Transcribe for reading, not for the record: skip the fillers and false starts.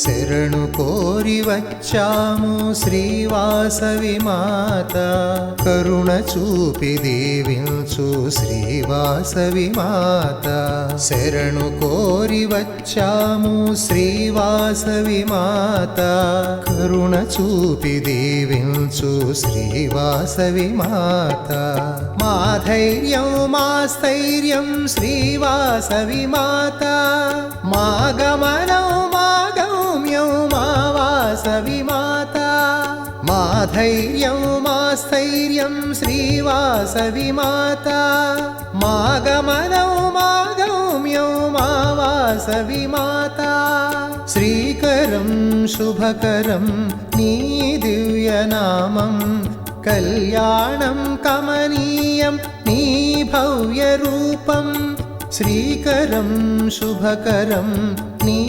శరణు కోరి వచ్చాము శ్రీవాసవి మాత, కరుణ చూపి దీవించు శ్రీవాసవి మాత. శరణు కోరి వచ్చాము శ్రీవాసవి మాత, కరుణ చూపి దీవించు శ్రీవాసవి మాత. మా ధైర్యం మా స్థైర్యం శ్రీవాసవి మాత, మా గమనం మా గమ్యం మా వాసవి మాత. మా ధైర్యం మా స్థైర్యం శ్రీవాసవి మాత, మా గమనం మా గమ్యం మా వాసవి మాత. శ్రీకరం శుభకరం నీ దివ్యనామం, కళ్యాణం కమనీయం నీ భవ్య రూపం. శ్రీకరం శుభకరం నీ